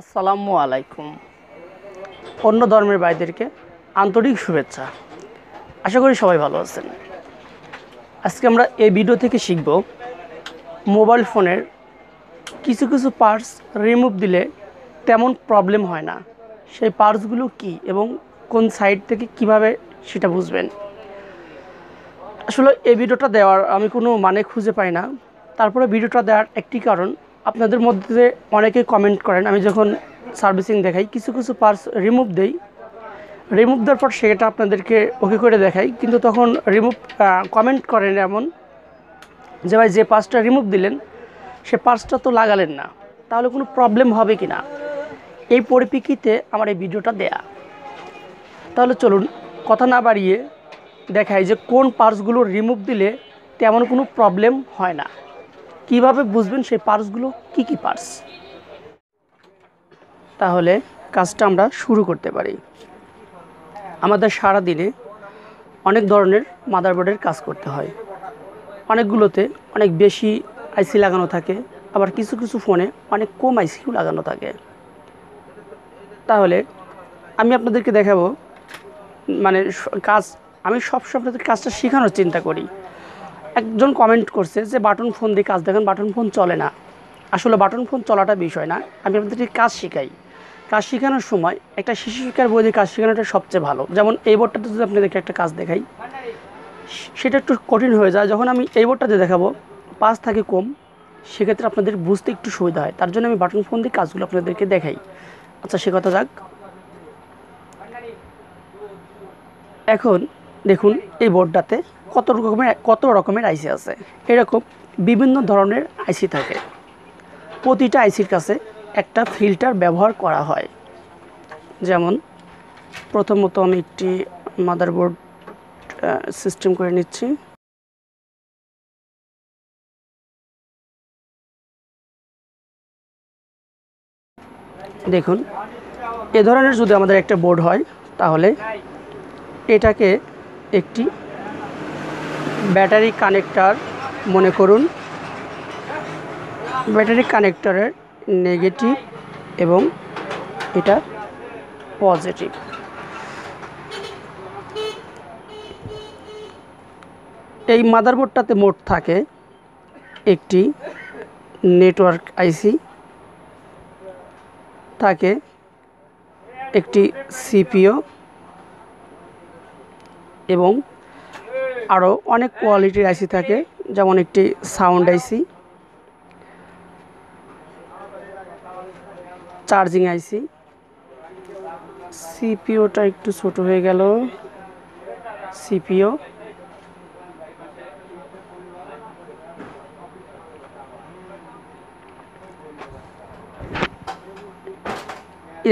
আসসালামু আলাইকুম। অন্য ধর্মের ভাইদেরকে আন্তরিক শুভেচ্ছা। আশা করি সবাই ভালো আছেন। আজকে আমরা এই ভিডিও থেকে শিখব মোবাইল ফোনের কিছু কিছু পার্টস রিমুভ দিলে তেমন প্রবলেম হয় না, সেই পার্টসগুলো কি এবং কোন সাইড থেকে কিভাবে সেটা বুঝবেন। আসলে এই ভিডিওটা দেওয়ার আমি কোনো মানে খুঁজে পাই না। তারপরে ভিডিওটা দেওয়ার একটি কারণ, আপনাদের মধ্যে অনেকে কমেন্ট করেন আমি যখন সার্ভিসিং দেখাই কিছু কিছু পার্টস রিমুভ দেওয়ার পর সেটা আপনাদেরকে ওকে করে দেখাই, কিন্তু তখন কমেন্ট করেন এমন যে ভাই যে পার্টসটা রিমুভ দিলেন সে পার্টসটা তো লাগালেন না, তাহলে কোনো প্রবলেম হবে কি না, এই পরিপ্রেক্ষিতে আমার এই ভিডিওটা দেয়া। তাহলে চলুন কথা না বাড়িয়ে দেখাই যে কোন পার্টসগুলো রিমুভ দিলে তেমন কোনো প্রবলেম হয় না, কিভাবে বুঝবেন সেই পার্টসগুলো কি পার্টস। তাহলে কাজটা আমরা শুরু করতে পারি। আমাদের সারা দিনে অনেক ধরনের মাদারবোর্ডের কাজ করতে হয়, অনেকগুলোতে অনেক বেশি আইসি লাগানো থাকে, আবার কিছু কিছু ফোনে অনেক কম আইসিও লাগানো থাকে। তাহলে আমি আপনাদেরকে দেখাবো আমি সবসময় কাজটা শেখানোর চিন্তা করি। একজন কমেন্ট করছে যে বাটন ফোন দিয়ে কাজ দেখেন, বাটন ফোন চলে না। আসলে বাটন ফোন চলাটা বিষয় না, আমি আপনাদেরকে কাজ শেখাই। কাজ শেখানোর সময় একটা শিশু শিক্ষার বই দিয়ে কাজ শেখানোটা সবচেয়ে ভালো। যেমন এই বোর্ডটাতে যদি আপনাদেরকে একটা কাজ দেখাই, সেটা একটু কঠিন হয়ে যায়। যখন আমি এই বোর্ডটাতে দেখাবো পাঁচ থাকে কম, সেক্ষেত্রে আপনাদের বুঝতে একটু সুবিধা হয়, তার জন্য আমি বাটন ফোন দিয়ে কাজগুলো আপনাদেরকে দেখাই। আচ্ছা, সে কথা যাক। এখন দেখুন এই বোর্ডটাতে কত রকমের আইসি আছে। এরকম বিভিন্ন ধরনের আইসি থাকে। প্রতিটা আইসির কাছে একটা ফিল্টার ব্যবহার করা হয়। যেমন প্রথমত আমি একটি মাদারবোর্ড সিস্টেম করে নিচ্ছি। দেখুন এ ধরনের যদি আমাদের একটা বোর্ড হয়, তাহলে এটাকে একটি ব্যাটারি কানেক্টর মনে করুন। ব্যাটারি কানেক্টরের নেগেটিভ এবং এটা পজিটিভ। এই মাদারবোর্ডটাতে মোট থাকে একটি নেটওয়ার্ক আইসি, থাকে একটি সিপিইউ এবং আরও অনেক কোয়ালিটির আইসি থাকে, যেমন একটি সাউন্ড আইসি, চার্জিং আইসি। সিপিইউটা একটু ছোট হয়ে গেল। সিপিইউ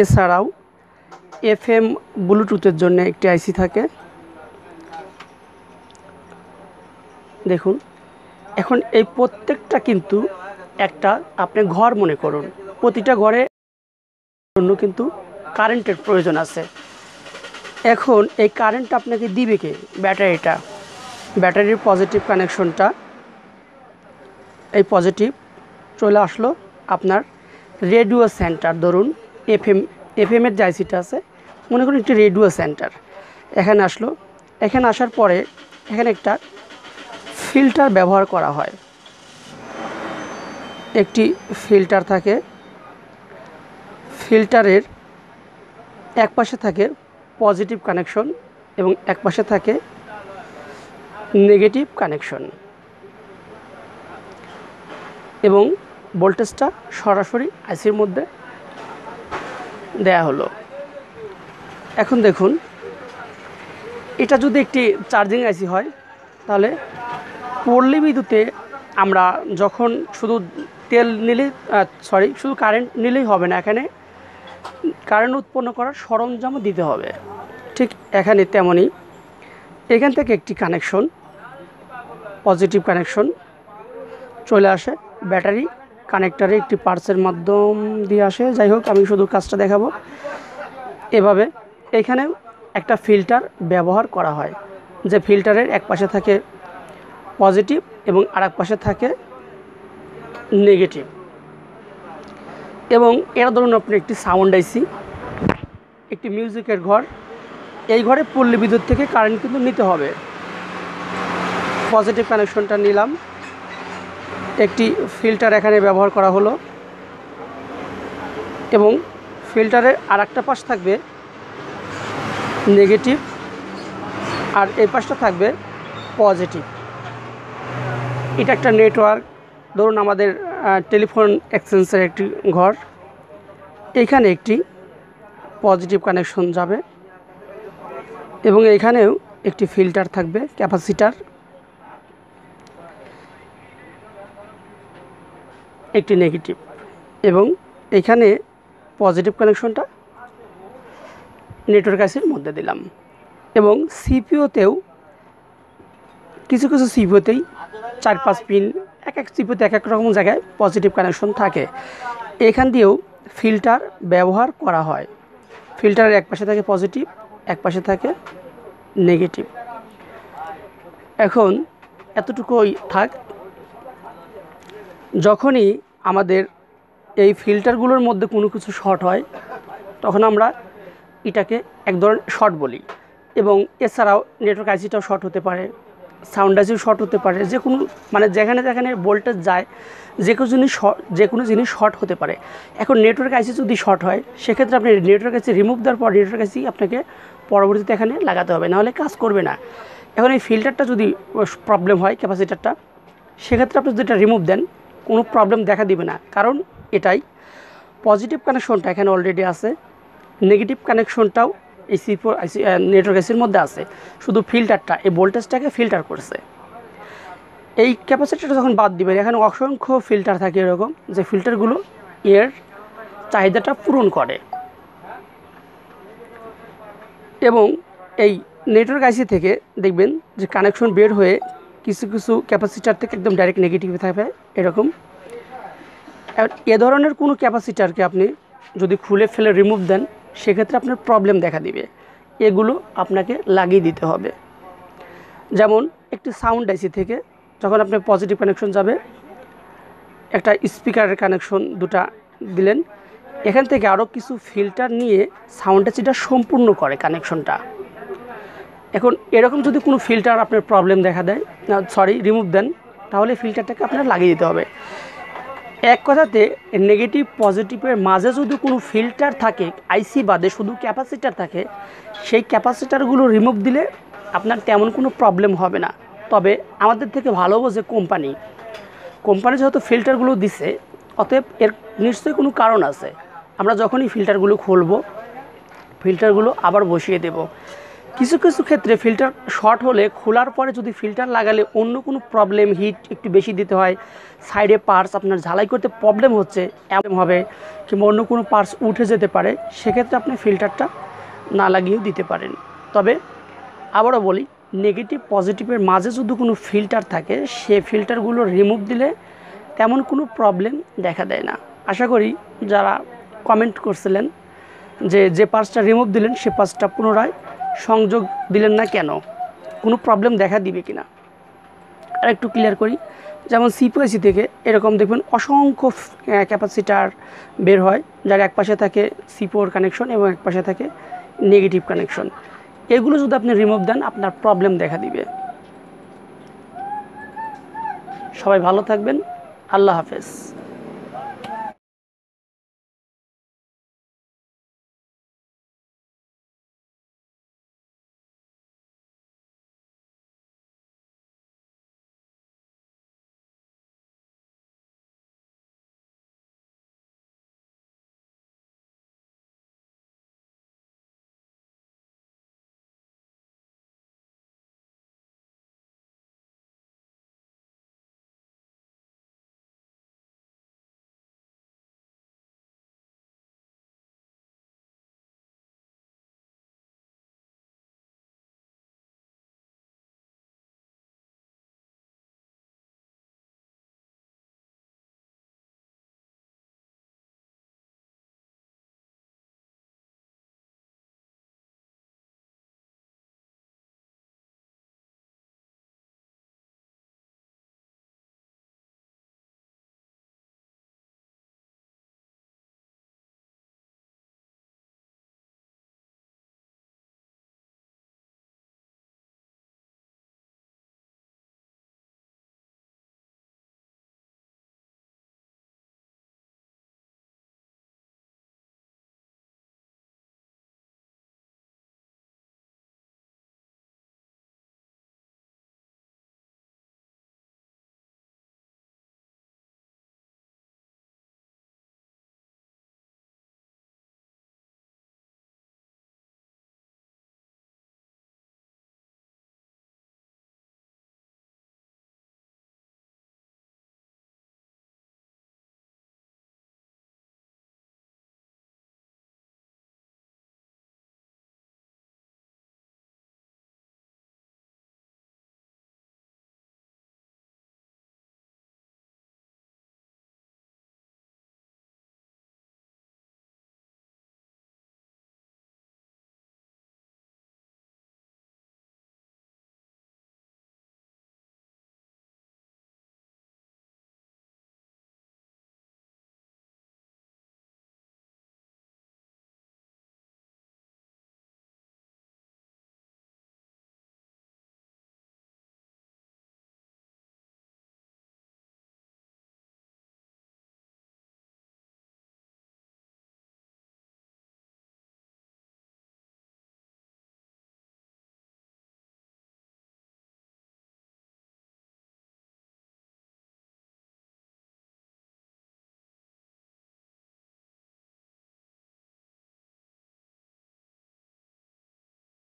এছাড়াও এফএম ব্লুটুথের জন্য একটি আইসি থাকে। দেখুন এখন এই প্রত্যেকটা কিন্তু একটা আপনি ঘর মনে করুন, প্রতিটা ঘরে জন্য কিন্তু কারেন্টের প্রয়োজন আছে। এখন এই কারেন্ট আপনাকে দিবে কে? ব্যাটারির পজিটিভ কানেকশনটা, এই পজিটিভ চলে আসলো আপনার রেডিও সেন্টার। ধরুন এফএমের যে আইসিটা আছে, মনে করুন একটি রেডিও সেন্টার এখানে আসলো। এখানে আসার পরে এখানে একটা ফিল্টার ব্যবহার করা হয়। একটি ফিল্টার থাকে, ফিল্টারের এক পাশে থাকে পজিটিভ কানেকশন এবং এক পাশে থাকে নেগেটিভ কানেকশন, এবং ভোল্টেজটা সরাসরি আইসির মধ্যে দেয়া হলো। এখন দেখুন এটা যদি একটি চার্জিং আইসি হয়, তাহলে পল্লী বিদ্যুতে আমরা যখন শুধু শুধু কারেন্ট নিলেই হবে না, এখানে কারেন্ট উৎপন্ন করার সরঞ্জামও দিতে হবে। ঠিক এখানে তেমনই এখান থেকে একটি কানেকশন, পজিটিভ কানেকশন চলে আসে ব্যাটারি কানেক্টরে, একটি পার্সের মাধ্যম দিয়ে আসে। যাই হোক, আমি শুধু কাজটা দেখাবো। এভাবে এখানেও একটা ফিল্টার ব্যবহার করা হয়, যে ফিল্টারের এক পাশে থাকে পজিটিভ এবং আর এক পাশে থাকে নেগেটিভ। এবং এরা ধরুন আপনি একটি সাউন্ড আইসি, একটি মিউজিকের ঘর, এই ঘরে পল্লী বিদ্যুৎ থেকে কারেন্ট কিন্তু নিতে হবে। পজিটিভ কানেকশনটা নিলাম, একটি ফিল্টার এখানে ব্যবহার করা হলো এবং ফিল্টারের আর একটা পাশ থাকবে নেগেটিভ আর এই পাশটা থাকবে পজিটিভ। এটা একটা নেটওয়ার্ক, ধরুন আমাদের টেলিফোন এক্সচেঞ্জের একটি ঘর, এইখানে একটি পজিটিভ কানেকশন যাবে এবং এখানেও একটি ফিল্টার থাকবে, ক্যাপাসিটার, একটি নেগেটিভ এবং এখানে পজিটিভ কানেকশনটা নেটওয়ার্ক আইসির মধ্যে দিলাম। এবং সিপিওতেও কিছু কিছু সিপিওতেই 4-5 পিন, এক এক সিপিওতে এক এক রকম জায়গায় পজিটিভ কানেকশন থাকে। এখান দিয়েও ফিল্টার ব্যবহার করা হয়। ফিল্টারের এক পাশে থাকে পজিটিভ, এক পাশে থাকে নেগেটিভ। এখন এতটুকুই থাক। যখনই আমাদের এই ফিল্টারগুলোর মধ্যে কোনো কিছু শর্ট হয় তখন আমরা এটাকে এক ধরনের শর্ট বলি। এবং এছাড়াও নেটওয়ার্ক আইসিটাও শর্ট হতে পারে, সাউন্ড আইসিও শর্ট হতে পারে, যে কোনো মানে যেখানে যেখানে ভোল্টেজ যায় যে কোনো জিনিস শর্ট হতে পারে। এখন নেটওয়ার্ক আইসি যদি শর্ট হয় সেক্ষেত্রে আপনি নেটওয়ার্ক আইসি রিমুভ দেওয়ার পর নেটওয়ার্ক আইসি আপনাকে পরবর্তীতে এখানে লাগাতে হবে, নাহলে কাজ করবে না। এখন এই ফিল্টারটা যদি প্রবলেম হয়, ক্যাপাসিটারটা, সেক্ষেত্রে আপনি যদি এটা রিমুভ দেন কোনো প্রবলেম দেখা দিবে না, কারণ এটাই পজিটিভ কানেকশনটা এখানে অলরেডি আছে, নেগেটিভ কানেকশনটাও এই C4 আইসি নেটওয়ার্ক আইসির মধ্যে আছে, শুধু ফিল্টারটা এই ভোল্টেজটাকে ফিল্টার করছে। এই ক্যাপাসিটারটা যখন বাদ দিবেন এখানে অসংখ্য ফিল্টার থাকে এরকম, যে ফিল্টারগুলো এর চাহিদাটা পূরণ করে। এবং এই নেটওয়ার্ক আইসি থেকে দেখবেন যে কানেকশন বের হয়ে কিছু কিছু ক্যাপাসিটার থেকে একদম ডাইরেক্ট নেগেটিভে থাকবে এরকম। এ ধরনের কোনো ক্যাপাসিটারকে আপনি যদি খুলে ফেলে রিমুভ দেন সেক্ষেত্রে আপনার প্রবলেম দেখা দিবে, এগুলো আপনাকে লাগিয়ে দিতে হবে। যেমন একটি সাউন্ড আইসি থেকে যখন আপনার পজিটিভ কানেকশন যাবে, একটা স্পিকারের কানেকশন দুটা দিলেন, এখান থেকে আরও কিছু ফিল্টার নিয়ে সাউন্ড আইসিটা সম্পূর্ণ করে কানেকশনটা। এখন এরকম যদি কোনো ফিল্টার আপনার প্রবলেম দেখা দেয়, রিমুভ দেন, তাহলে ফিল্টারটাকে আপনার লাগিয়ে দিতে হবে। এক কথাতে নেগেটিভ পজিটিভের মাঝে যদি কোনো ফিল্টার থাকে, আইসি বাদে শুধু ক্যাপাসিটার থাকে, সেই ক্যাপাসিটারগুলো রিমুভ দিলে আপনার তেমন কোনো প্রবলেম হবে না। তবে আমাদের থেকে ভালো বোঝে কোম্পানি যেহেতু ফিল্টারগুলো দিছে, অতএব এর নিশ্চয়ই কোনো কারণ আছে। আমরা যখনই ফিল্টারগুলো খুলব, ফিল্টারগুলো আবার বসিয়ে দেব। কিছু কিছু ক্ষেত্রে ফিল্টার শর্ট হলে খোলার পরে যদি ফিল্টার লাগালে অন্য কোনো প্রবলেম, হিট একটু বেশি দিতে হয়, সাইডে পার্টস আপনার ঝালাই করতে প্রবলেম হচ্ছে এমন হবে, কিংবা অন্য কোনো পার্টস উঠে যেতে পারে, সেক্ষেত্রে আপনি ফিল্টারটা না লাগিয়েও দিতে পারেন। তবে আবারও বলি, নেগেটিভ পজিটিভের মাঝে যদি কোনো ফিল্টার থাকে, সে ফিল্টারগুলো রিমুভ দিলে তেমন কোনো প্রবলেম দেখা দেয় না। আশা করি যারা কমেন্ট করছিলেন যে পার্টসটা রিমুভ দিলেন সে পার্টসটা পুনরায় সংযোগ দিলেন না কেন, কোনো প্রবলেম দেখা দিবে কিনা, আর একটু ক্লিয়ার করি। যেমন সিপিআইসি থেকে এরকম দেখবেন অসংখ্য ক্যাপাসিটার বের হয়, যার এক পাশে থাকে C4 কানেকশন এবং এক পাশে থাকে নেগেটিভ কানেকশন। এগুলো যদি আপনি রিমুভ দেন আপনার প্রবলেম দেখা দিবে। সবাই ভালো থাকবেন, আল্লাহ হাফেজ।